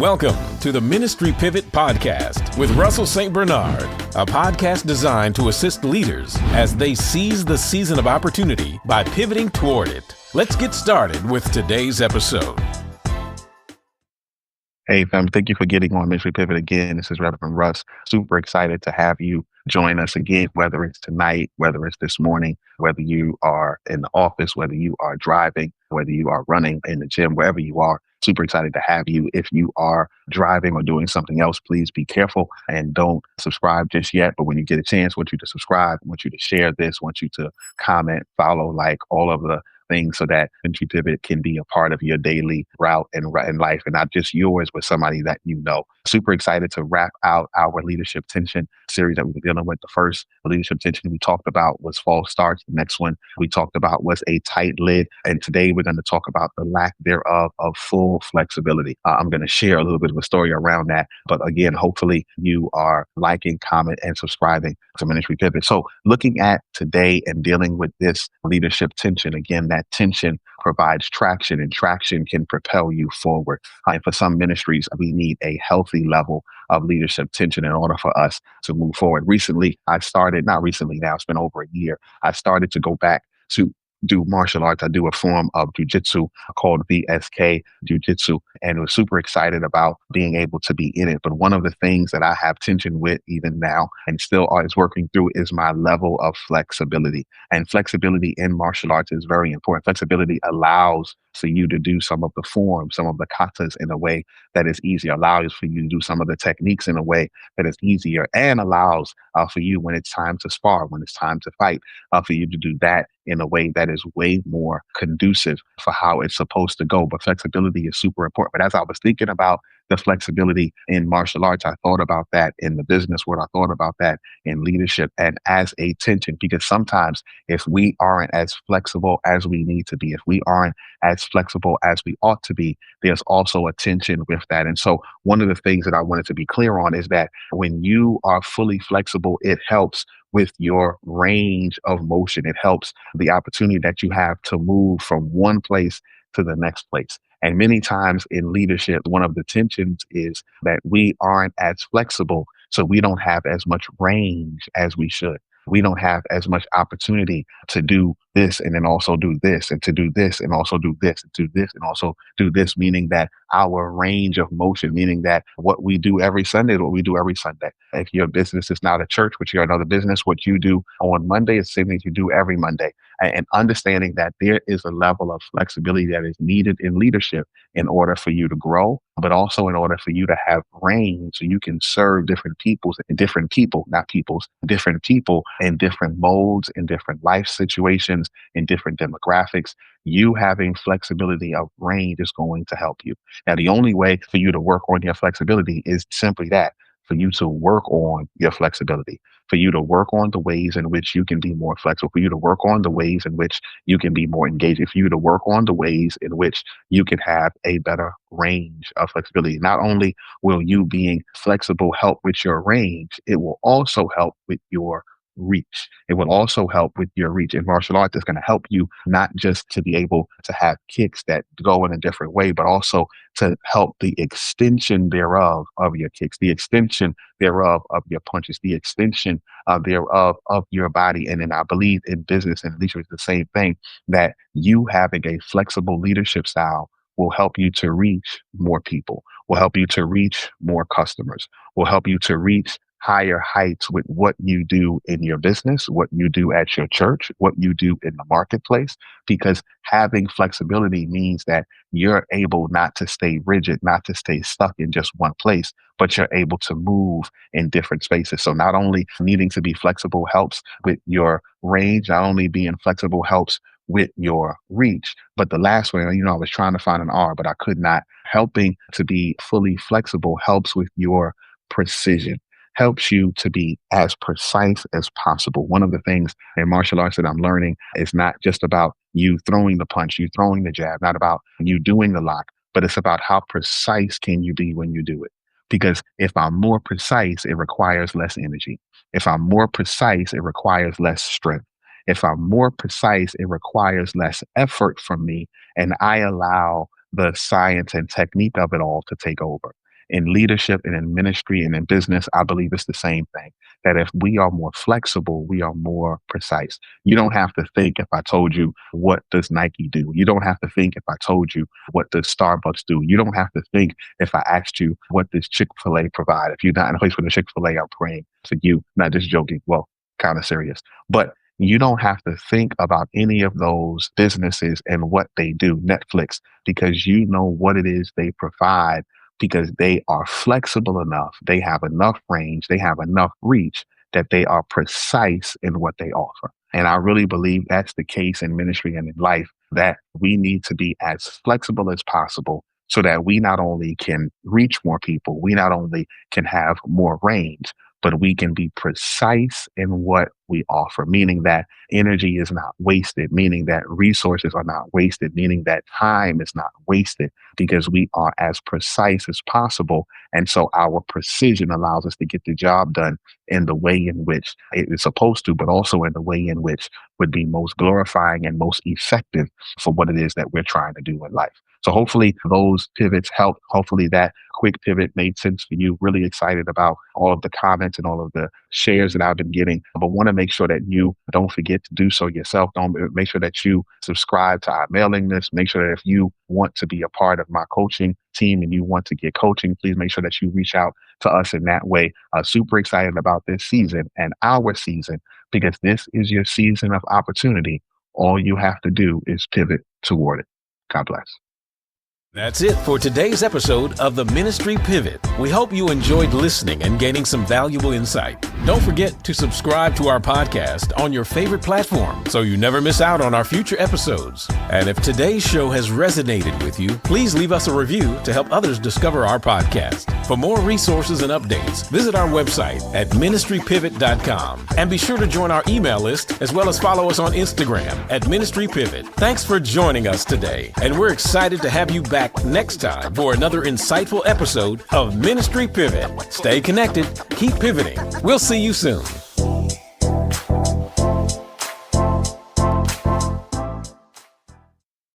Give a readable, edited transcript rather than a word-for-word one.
Welcome to the Ministry Pivot Podcast with Russell St. Bernard, a podcast designed to assist leaders as they seize the season of opportunity by pivoting toward it. Let's get started with today's episode. Hey, fam, thank you for getting on Ministry Pivot again. This is Reverend Russ. Super excited to have you join us again, whether it's tonight, whether it's this morning, whether you are in the office, whether you are driving, whether you are running in the gym, wherever you are. Super excited to have you. If you are driving or doing something else, please be careful and don't subscribe just yet. But when you get a chance, I want you to subscribe, I want you to share this, I want you to comment, follow, like all of the things so that Ministry Pivot can be a part of your daily route and life, and not just yours, but somebody that you know. Super excited to wrap out our leadership tension series that we were dealing with. The first leadership tension we talked about was false starts. The next one we talked about was a tight lid. And today we're going to talk about the lack thereof of full flexibility. I'm going to share a little bit of a story around that. But again, hopefully you are liking, comment, and subscribing to Ministry Pivot. So looking at today and dealing with this leadership tension, again, that tension provides traction, and traction can propel you forward. And for some ministries, we need a healthy level of leadership tension in order for us to move forward. Recently, not recently now, it's been over a year, I started to go back to do martial arts. I do a form of jujitsu called VSK Jiu-Jitsu, and was super excited about being able to be in it. But one of the things that I have tension with even now and still is working through is my level of flexibility. And flexibility in martial arts is very important. Flexibility allows for you to do some of the forms, some of the katas in a way that is easier, allows for you to do some of the techniques in a way that is easier, and allows for you when it's time to spar, when it's time to fight, for you to do that in a way that is way more conducive for how it's supposed to go. But flexibility is super important. But as I was thinking about the flexibility in martial arts, I thought about that in the business world. I thought about that in leadership and as a tension, because sometimes if we aren't as flexible as we need to be, if we aren't as flexible as we ought to be, there's also a tension with that. And so one of the things that I wanted to be clear on is that when you are fully flexible, it helps with your range of motion. It helps the opportunity that you have to move from one place to the next place. And many times in leadership, one of the tensions is that we aren't as flexible, so we don't have as much range as we should. We don't have as much opportunity to do this and then also do this, and to do this and also do this, and do this and also do this, meaning that our range of motion, meaning that what we do every Sunday is what we do every Sunday. If your business is not a church, but you're another business, what you do on Monday is the same thing you do every Monday. And understanding that there is a level of flexibility that is needed in leadership in order for you to grow, but also in order for you to have range so you can serve different peoples and different people, not peoples, different people in different modes, in different life situations, in different demographics. You having flexibility of range is going to help you. Now, the only way for you to work on your flexibility is simply that, for you to work on your flexibility, for you to work on the ways in which you can be more flexible, for you to work on the ways in which you can be more engaged, for you to work on the ways in which you can have a better range of flexibility. Not only will you being flexible help with your range, it will also help with your reach. It will also help with your reach. In martial arts, it's going to help you not just to be able to have kicks that go in a different way, but also to help the extension thereof of your kicks, the extension thereof of your punches, the extension thereof of your body. And then I believe in business and leadership it's the same thing, that you having a flexible leadership style will help you to reach more people, will help you to reach more customers, will help you to reach higher heights with what you do in your business, what you do at your church, what you do in the marketplace, because having flexibility means that you're able not to stay rigid, not to stay stuck in just one place, but you're able to move in different spaces. So not only needing to be flexible helps with your range, not only being flexible helps with your reach, but the last one, I was trying to find an R, but I could not. Helping to be fully flexible helps with your precision, helps you to be as precise as possible. One of the things in martial arts that I'm learning is not just about you throwing the punch, you throwing the jab, not about you doing the lock, but it's about how precise can you be when you do it. Because if I'm more precise, it requires less energy. If I'm more precise, it requires less strength. If I'm more precise, it requires less effort from me, and I allow the science and technique of it all to take over. in leadership and in ministry and in business, I believe it's the same thing. That if we are more flexible, we are more precise. You don't have to think if I told you, what does Nike do? You don't have to think if I told you, what does Starbucks do? You don't have to think if I asked you, what does Chick-fil-A provide? If you're not in a place with a Chick-fil-A, I'm praying for you, not just joking. Well, kind of serious. But you don't have to think about any of those businesses and what they do, Netflix, because you know what it is they provide, because they are flexible enough, they have enough range, they have enough reach that they are precise in what they offer. And I really believe that's the case in ministry and in life, that we need to be as flexible as possible so that we not only can reach more people, we not only can have more range, but we can be precise in what we offer, meaning that energy is not wasted, meaning that resources are not wasted, meaning that time is not wasted, because we are as precise as possible. And so our precision allows us to get the job done in the way in which it is supposed to, but also in the way in which would be most glorifying and most effective for what it is that we're trying to do in life. So hopefully those pivots helped. Hopefully that quick pivot made sense for you. Really excited about all of the comments and all of the shares that I've been getting, but want to make sure that you don't forget to do so yourself. Don't make sure that you subscribe to our mailing list. Make sure that if you want to be a part of my coaching team and you want to get coaching, please make sure that you reach out to us in that way. Super excited about this season and our season, because this is your season of opportunity. All you have to do is pivot toward it. God bless. That's it for today's episode of the Ministry Pivot. We hope you enjoyed listening and gaining some valuable insight. Don't forget to subscribe to our podcast on your favorite platform so you never miss out on our future episodes. And if today's show has resonated with you, please leave us a review to help others discover our podcast. For more resources and updates, visit our website at ministrypivot.com. And be sure to join our email list as well as follow us on Instagram at Ministry Pivot. Thanks for joining us today, and we're excited to have you back next time for another insightful episode of Ministry Pivot. Stay connected, keep pivoting. We'll see you soon.